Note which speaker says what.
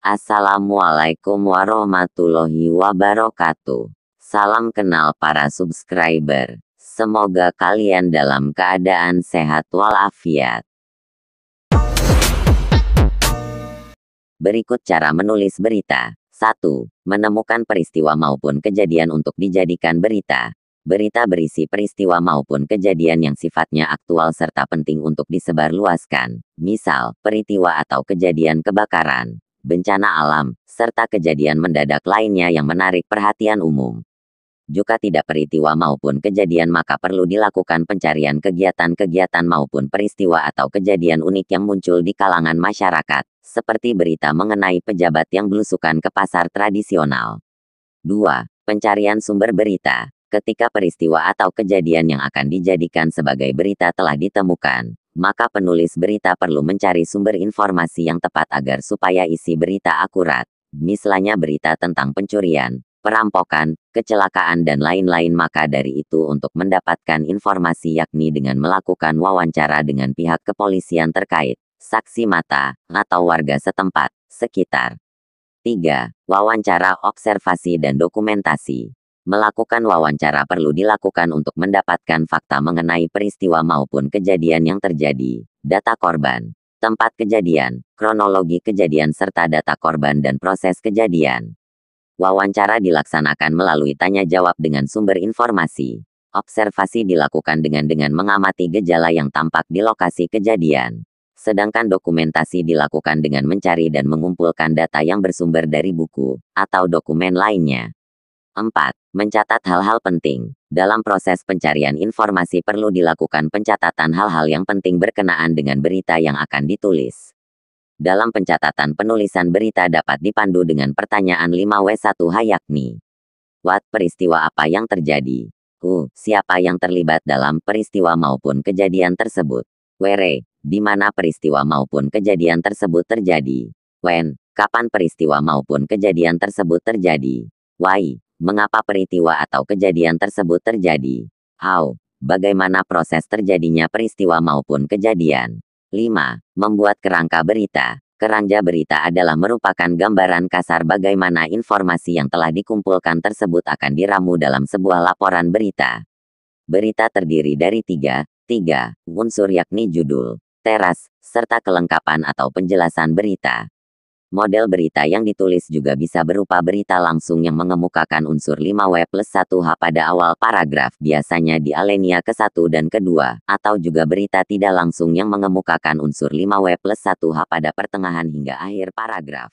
Speaker 1: Assalamualaikum warahmatullahi wabarakatuh. Salam kenal para subscriber. Semoga kalian dalam keadaan sehat walafiat. Berikut cara menulis berita. 1. Menemukan peristiwa maupun kejadian untuk dijadikan berita. Berita berisi peristiwa maupun kejadian yang sifatnya aktual serta penting untuk disebarluaskan. Misal, peristiwa atau kejadian kebakaran, bencana alam, serta kejadian mendadak lainnya yang menarik perhatian umum. Jika tidak peristiwa maupun kejadian maka perlu dilakukan pencarian kegiatan-kegiatan maupun peristiwa atau kejadian unik yang muncul di kalangan masyarakat, seperti berita mengenai pejabat yang belusukan ke pasar tradisional. 2. Pencarian sumber berita. Ketika peristiwa atau kejadian yang akan dijadikan sebagai berita telah ditemukan, maka penulis berita perlu mencari sumber informasi yang tepat agar supaya isi berita akurat. Misalnya berita tentang pencurian, perampokan, kecelakaan dan lain-lain. Maka dari itu untuk mendapatkan informasi yakni dengan melakukan wawancara dengan pihak kepolisian terkait, saksi mata, atau warga setempat, sekitar. 3. Wawancara, observasi dan dokumentasi. Melakukan wawancara perlu dilakukan untuk mendapatkan fakta mengenai peristiwa maupun kejadian yang terjadi, data korban, tempat kejadian, kronologi kejadian serta data korban dan proses kejadian. Wawancara dilaksanakan melalui tanya jawab dengan sumber informasi. Observasi dilakukan dengan mengamati gejala yang tampak di lokasi kejadian. Sedangkan dokumentasi dilakukan dengan mencari dan mengumpulkan data yang bersumber dari buku atau dokumen lainnya. 4. Mencatat hal-hal penting. Dalam proses pencarian informasi perlu dilakukan pencatatan hal-hal yang penting berkenaan dengan berita yang akan ditulis. Dalam pencatatan penulisan berita dapat dipandu dengan pertanyaan 5W1H yakni: What, peristiwa apa yang terjadi? Who, siapa yang terlibat dalam peristiwa maupun kejadian tersebut? Where, di mana peristiwa maupun kejadian tersebut terjadi? When, kapan peristiwa maupun kejadian tersebut terjadi? Why, mengapa peristiwa atau kejadian tersebut terjadi? How, bagaimana proses terjadinya peristiwa maupun kejadian? 5. Membuat kerangka berita. Kerangka berita adalah merupakan gambaran kasar bagaimana informasi yang telah dikumpulkan tersebut akan diramu dalam sebuah laporan berita. Berita terdiri dari tiga unsur yakni judul, teras, serta kelengkapan atau penjelasan berita. Model berita yang ditulis juga bisa berupa berita langsung yang mengemukakan unsur 5W+1H pada awal paragraf biasanya di alinea ke-1 dan ke-2, atau juga berita tidak langsung yang mengemukakan unsur 5W+1H pada pertengahan hingga akhir paragraf.